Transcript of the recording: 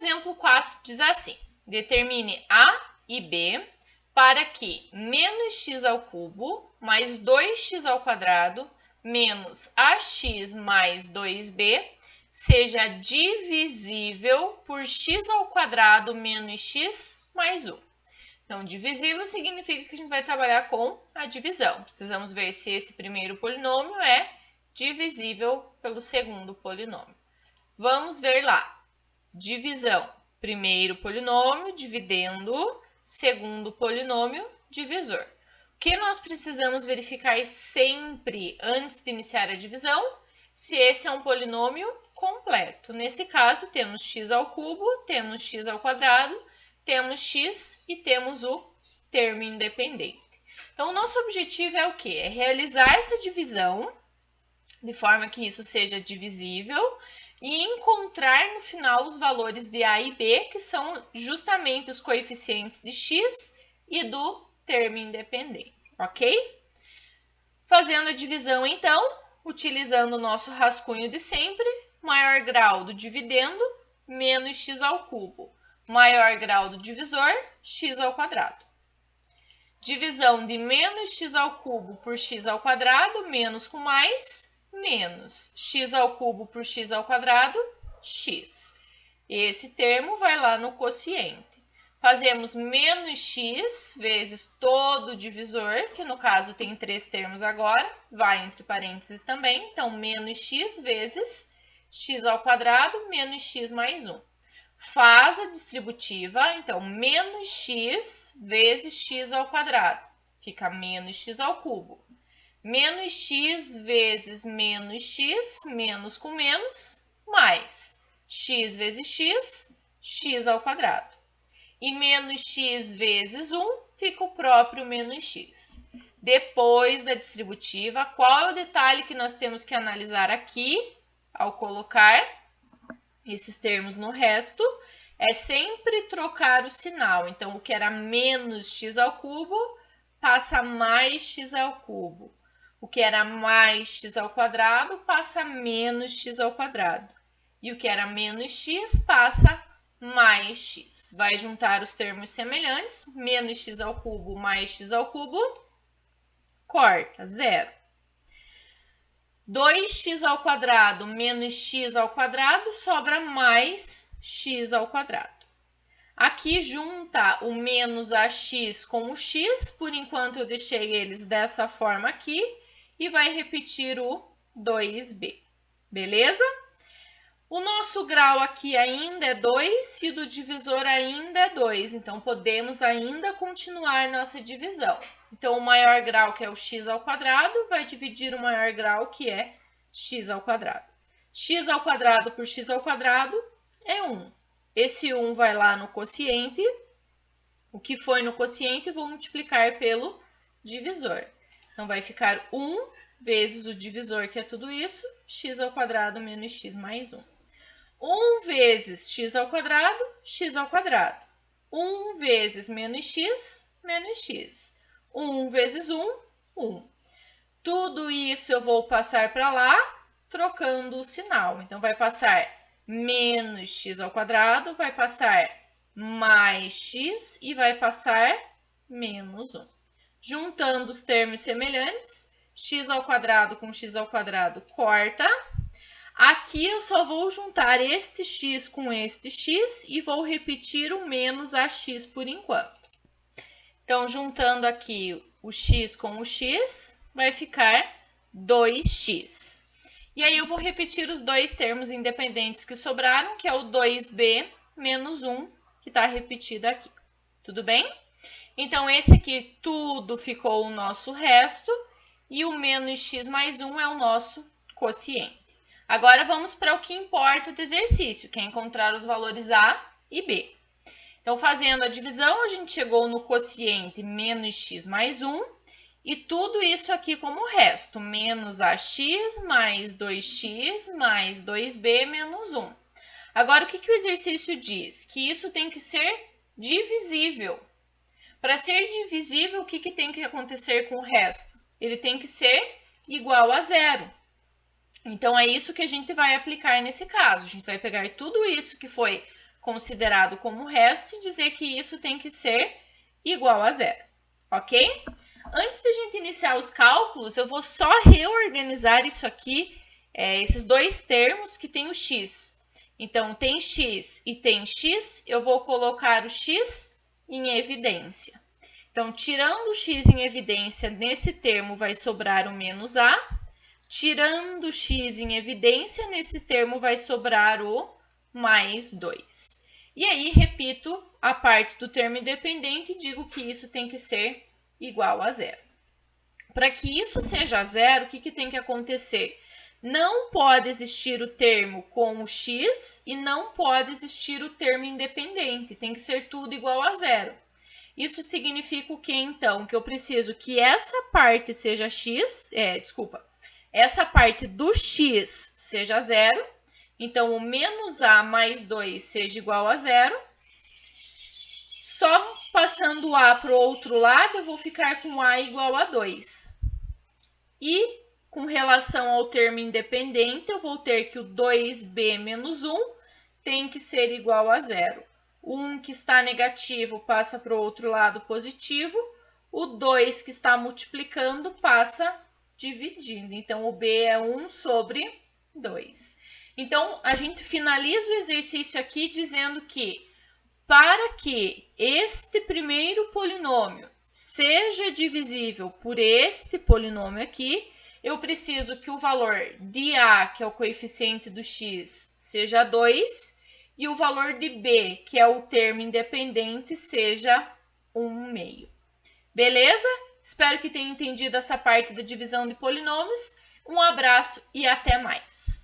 exemplo 4 diz assim: determine A e B para que menos x ao cubo mais 2x ao quadrado menos ax mais 2b seja divisível por x ao quadrado menos x mais 1. Então, divisível significa que a gente vai trabalhar com a divisão. Precisamos ver se esse primeiro polinômio é divisível pelo segundo polinômio. Vamos ver lá. Divisão. Primeiro polinômio dividendo segundo polinômio divisor. O que nós precisamos verificar sempre antes de iniciar a divisão? Se esse é um polinômio completo. Nesse caso, temos x ao cubo, temos x ao quadrado, temos x e temos o termo independente. Então, o nosso objetivo é o quê? É realizar essa divisão de forma que isso seja divisível e encontrar no final os valores de A e B, que são justamente os coeficientes de x e do termo independente, ok? Fazendo a divisão, então, utilizando o nosso rascunho de sempre, maior grau do dividendo, menos x ao cubo. Maior grau do divisor, x ao quadrado. Divisão de menos x ao cubo por x ao quadrado, menos com mais, menos x ao cubo por x ao quadrado, x. Esse termo vai lá no quociente. Fazemos menos x vezes todo o divisor, que no caso tem 3 termos agora, vai entre parênteses também. Então, menos x vezes x ao quadrado menos x mais 1. Faz a distributiva, então, menos x vezes x ao quadrado. Fica menos x ao cubo. Menos x vezes menos x, menos com menos, mais x vezes x, x ao quadrado. E menos x vezes 1 fica o próprio menos x. Depois da distributiva, qual é o detalhe que nós temos que analisar aqui, ao colocar esses termos no resto? É sempre trocar o sinal. Então, o que era menos x ao cubo passa a mais x ao cubo. O que era mais x ao quadrado passa a menos x ao quadrado. E o que era menos x passa a mais x. Vai juntar os termos semelhantes. Menos x ao cubo mais x ao cubo. Corta, zero. 2x ao quadrado menos x ao quadrado sobra mais x ao quadrado. Aqui junta o menos ax com o x. Por enquanto eu deixei eles dessa forma aqui. E vai repetir o 2b. Beleza? O nosso grau aqui ainda é 2 e o do divisor ainda é 2. Então, podemos ainda continuar nossa divisão. Então, o maior grau, que é o x ao quadrado, vai dividir o maior grau, que é x ao quadrado. X ao quadrado por x ao quadrado é 1. Esse 1 vai lá no quociente. O que foi no quociente, vou multiplicar pelo divisor. Então, vai ficar 1 vezes o divisor, que é tudo isso, x ao quadrado menos x mais 1. 1 vezes x ao quadrado, x ao quadrado. 1 vezes menos x, menos x. 1 vezes 1, 1. Tudo isso eu vou passar para lá, trocando o sinal. Então, vai passar menos x ao quadrado, vai passar mais x e vai passar menos 1. Juntando os termos semelhantes, x ao quadrado com x ao quadrado corta. Aqui eu só vou juntar este x com este x e vou repetir o menos ax por enquanto. Então, juntando aqui o x com o x, vai ficar 2x. E aí eu vou repetir os dois termos independentes que sobraram, que é o 2b menos 1, que está repetido aqui. Tudo bem? Então, esse aqui tudo ficou o nosso resto e o menos x mais 1 é o nosso quociente. Agora, vamos para o que importa do exercício, que é encontrar os valores A e B. Então, fazendo a divisão, a gente chegou no quociente menos x mais 1 e tudo isso aqui como resto, menos ax mais 2x mais 2b menos 1. Agora, o que o exercício diz? Que isso tem que ser divisível. Para ser divisível, o que tem que acontecer com o resto? Ele tem que ser igual a zero. Então, é isso que a gente vai aplicar nesse caso. A gente vai pegar tudo isso que foi considerado como resto e dizer que isso tem que ser igual a zero, ok? Antes da gente iniciar os cálculos, eu vou só reorganizar isso aqui, esses dois termos que tem o x. Então, tem x e tem x, eu vou colocar o x em evidência. Então, tirando o x em evidência, nesse termo vai sobrar o menos a. Tirando o x em evidência, nesse termo vai sobrar o mais 2. E aí, repito a parte do termo independente e digo que isso tem que ser igual a zero. Para que isso seja zero, o que tem que acontecer? Não pode existir o termo com o x e não pode existir o termo independente. Tem que ser tudo igual a zero. Isso significa o que, então? Que eu preciso que essa parte seja x, essa parte do x seja zero. Então, o menos a mais 2 seja igual a zero. Só passando o a para o outro lado, eu vou ficar com a igual a 2. E, com relação ao termo independente, eu vou ter que o 2b menos 1 tem que ser igual a zero. O 1 que está negativo passa para o outro lado positivo. O 2 que está multiplicando passa dividindo. Então, o b é 1 sobre 2. Então, a gente finaliza o exercício aqui dizendo que para que este primeiro polinômio seja divisível por este polinômio aqui, eu preciso que o valor de a, que é o coeficiente do x, seja 2, e o valor de b, que é o termo independente, seja 1/2. Beleza? Espero que tenha entendido essa parte da divisão de polinômios. Um abraço e até mais!